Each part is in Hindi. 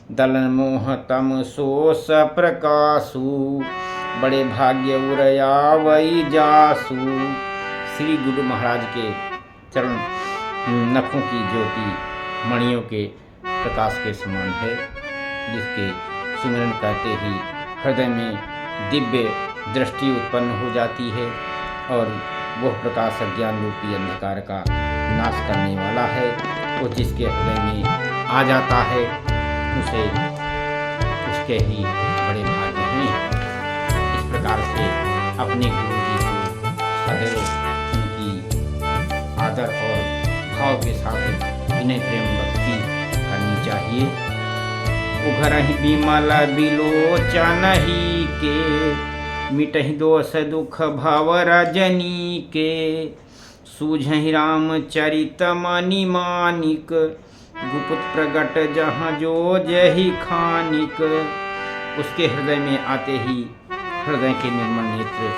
दलन मोह तम सोस प्रकाशु, बड़े भाग्य उरयावई जासु। श्री गुरु महाराज के चरण नखों की ज्योति मणियों के प्रकाश के समान है, जिसके सुमिरन करते ही हृदय में दिव्य दृष्टि उत्पन्न हो जाती है और वह प्रकाश अज्ञान रूपी अंधकार का नाश करने वाला है। वो जिसके हृदय में आ जाता है उसे उसके ही बड़े भाग्य हैं। इस प्रकार से अपने गुरु जी को सदैव उनकी आदर और भाव के साथ विनय प्रेम भक्ति करनी चाहिए। उघरहि बिमल बिलोचन ही के, मिटहि दोष दुख भव रजनी के। सूझहि रामचरित मणि मानिक, गुप्त प्रगट जहाँ जो जहि खानिक। उसके हृदय में आते ही हृदय के निर्मल नेत्र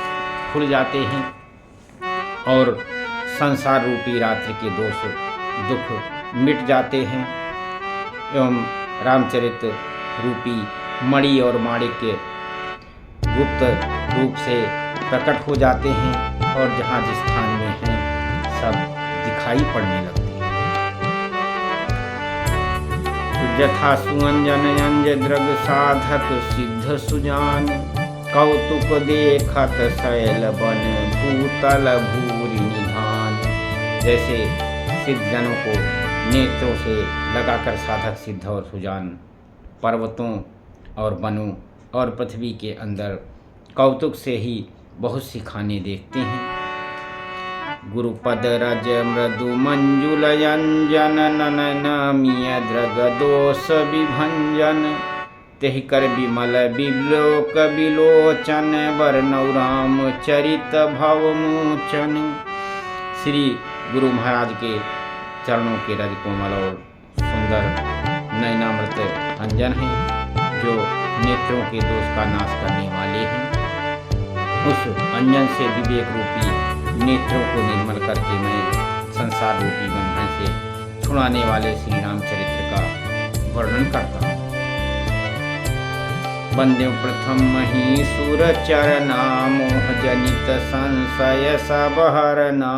खुल जाते हैं और संसार रूपी रात्रि के दोष दुख मिट जाते हैं एवं रामचरित रूपी मणि और माणिक्य गुप्त रूप से प्रकट हो जाते हैं और जहाँ जिस स्थान में हैं सब दिखाई पड़ने लगते हैं। यथा सुअंजन अंज द्रग साधक सिद्ध सुजान, कौतुक देखत शैल बन भूतल भूरि निधान। जैसे सिद्ध जनों को नेत्रों से लगाकर साधक सिद्ध और सुजान पर्वतों और वनों और पृथ्वी के अंदर कौतुक से ही बहुत सी खाने देखते हैं। गुरुपद रज मृदु मंजुल अंजन, नमिय द्रग दोष विभंजन। तेहि कर विमल बिलोक बिलोचन, बरनौ राम चरित भव मोचन। श्री गुरु महाराज के चरणों के रज कोमल और सुंदर नयनामृत अंजन हैं, जो नेत्रों के दोष का नाश करने वाले हैं। उस अंजन से विवेक रूपी नेत्रों को निर्मल करके मैं संसार रूपी बंधन से छुड़ाने वाले श्री रामचरित्र का वर्णन करता हूँ। बंदे प्रथम मही सुर चरना, मोह जनित संशय सब हरना।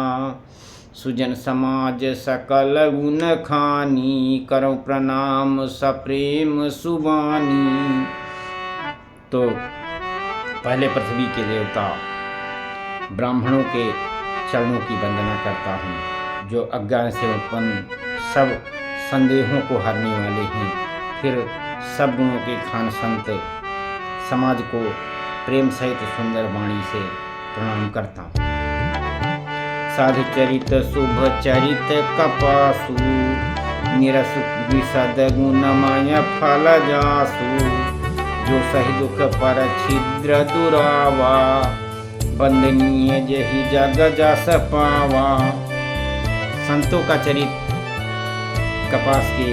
सुजन समाज सकल गुण खानी, करो प्रणाम सप्रेम सुबानी। तो पहले पृथ्वी के देवता ब्राह्मणों के चरणों की वंदना करता हूँ, जो अज्ञान से उत्पन्न सब संदेहों को हरने वाले हैं। फिर सब गुणों के खान संत समाज को प्रेम सहित सुंदर वाणी से प्रणाम करता हूँ। साधु चरित शुभ चरित कपासु, निरस विशद गुणमय फल जासु। जो सही दुख पर छिद्र दुरावा, बंदनीय जहि जग जस पावा। संतों का चरित कपास के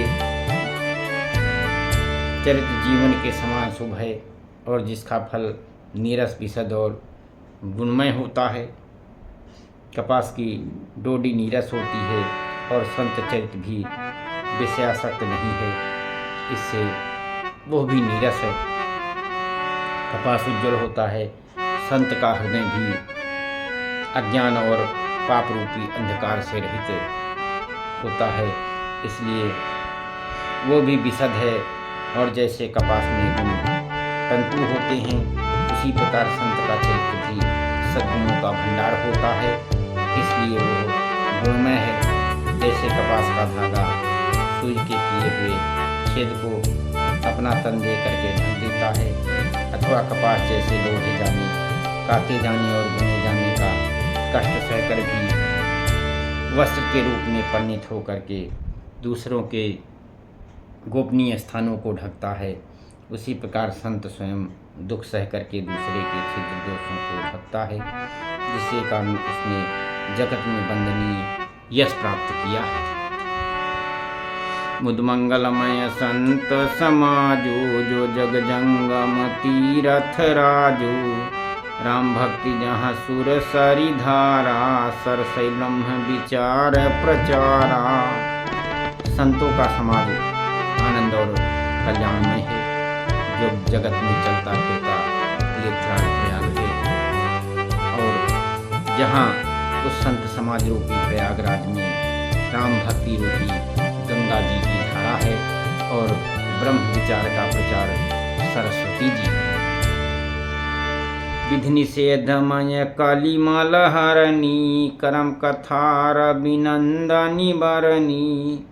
चरित्र जीवन के समान शुभ है और जिसका फल नीरस विशद और गुणमय होता है। कपास की डोडी नीरस होती है और संत चरित भी विषयासक्त नहीं है, इससे वो भी नीरस है। कपास उज्ज्वल होता है, संत का हृदय भी अज्ञान और पाप रूपी अंधकार से रहित होता है, इसलिए वो भी विशद है। और जैसे कपास में गुण तंतु होते हैं, उसी प्रकार संत का चरित्र भी सद्गुणों का भंडार होता है, इसलिए वो गुणमय है। जैसे कपास का धागा सुई के किए हुए छेद को अपना तन दे करके ढक देता है, अथवा कपास जैसे लोढ़े जाने, काटे जाने और बुने जाने का कष्ट सहकर भी वस्त्र के रूप में परिणित होकर के दूसरों के गोपनीय स्थानों को ढकता है, उसी प्रकार संत स्वयं दुख सह करके दूसरे के छिद्र दोषों को ढकता है, जिसके कारण उसने जगत में वंदनीय यश प्राप्त किया है। मुद मंगलमय संत समाजो, जो जग जंगम तीरथ राजो। राम भक्ति जहाँ सुर सरि धारा, सरसई ब्रह्म विचार प्रचारा। संतों का समाज आनंद और कल्याणमय है, जो जगत में चलता फिरता तीर्थराज प्रयाग है। और जहाँ उस संत समाज रूपी प्रयागराज में राम भक्ति रूपी गंगा जी की धारा है और ब्रह्म विचार का प्रचार सरस्वती जी है। विधि निषेधमय कालीमाल हरणी, करम कथा रविनंदनी बरनी,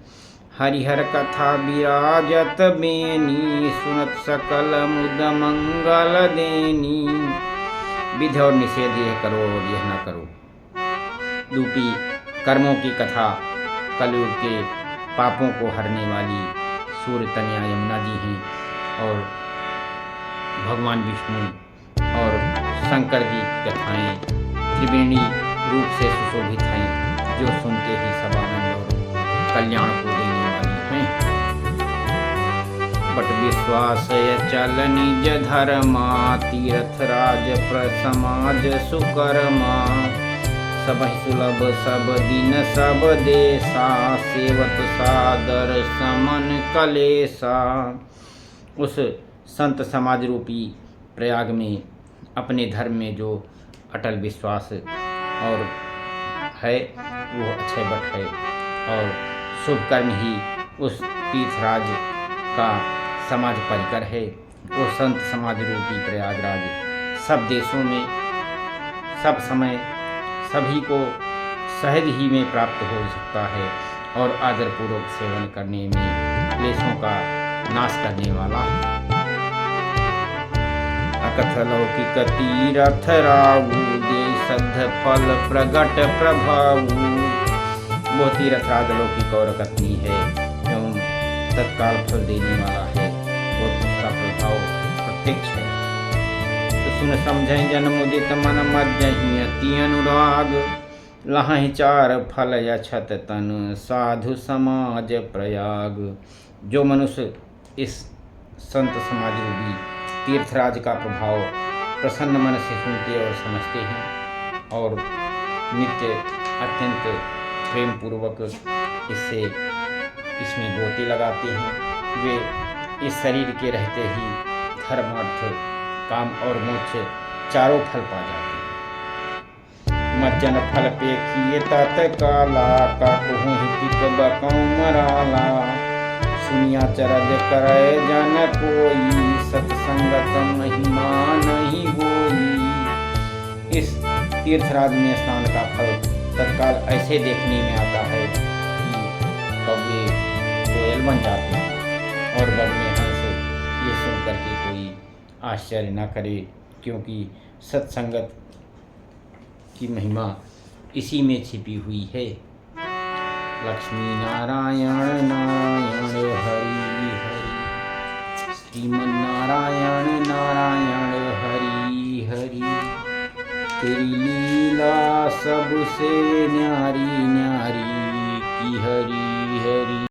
हरिहर कथा विराजत बेनी, सुनत सकल मुद मंगल देनी। विधि और निषेध यह करो और यह न करो रूपी कर्मों की कथा कलयुग के पापों को हरने वाली सूर्य तनया यमुना जी हैं और भगवान विष्णु और शंकर जी की कथाएं त्रिवेणी रूप से सुशोभित हैं, जो सुनते ही सब आनंद और कल्याण को देने वाली हैं। बट विश्वास चल निज धर्मा, तीर्थराज प्रसमाज सुकर्मा, सबहि सुलभ सब दिन सब देशा, सेवत सादर समन कलेसा। उस संत समाज रूपी प्रयाग में अपने धर्म में जो अटल विश्वास और है वो अक्षय वट है और शुभ कर्म ही उस तीर्थराज का समाज परिकर है। वो संत समाज रूपी प्रयागराज सब देशों में सब समय सभी को सहज ही में प्राप्त हो सकता है और आदरपूर्वक सेवन करने में क्लेशों का नाश करने वाला है। अकथ लौकिक तीरथ रावु, दे सद्ध फल प्रगट प्रभावु। वो तीर्थराज लौकिक और अकथनीय है एवं तत्काल फल देने वाला है और उसका प्रभाव प्रत्यक्ष है। तो सुन समझें जन्म उदित मन मज्जहि, अति अनुराग, लहहि चार फल यछत तन, साधु समाज प्रयाग। जो मनुष्य इस संत समाज रूपी तीर्थराज का प्रभाव प्रसन्न मन से सुनते और समझते हैं और नित्य अत्यंत प्रेम पूर्वक इसमें गोते लगाते हैं, वे इस शरीर के रहते ही धर्म अर्थ काम और मोक्ष चारों फल पा जाते हैं। मज्जन फल पेखिए तत्काला, काकहु हितिक बकौ मराला, सुनिया चरज करे जन कोई, सत्संगत महिमा नहीं होई। इस तीर्थराज में स्नान का फल तत्काल ऐसे देखने में आता है कि कौवे कोयल बन जाते हैं और वन में हंस। ये सुन करके कोई आश्चर्य न करे, क्योंकि सत्संगत की महिमा इसी में छिपी हुई है। लक्ष्मी नारायण नारायण हरि हरि, श्रीमन्नारायण नारायण हरि हरि। तेरी लीला सबसे न्यारी न्यारी की हरि हरि।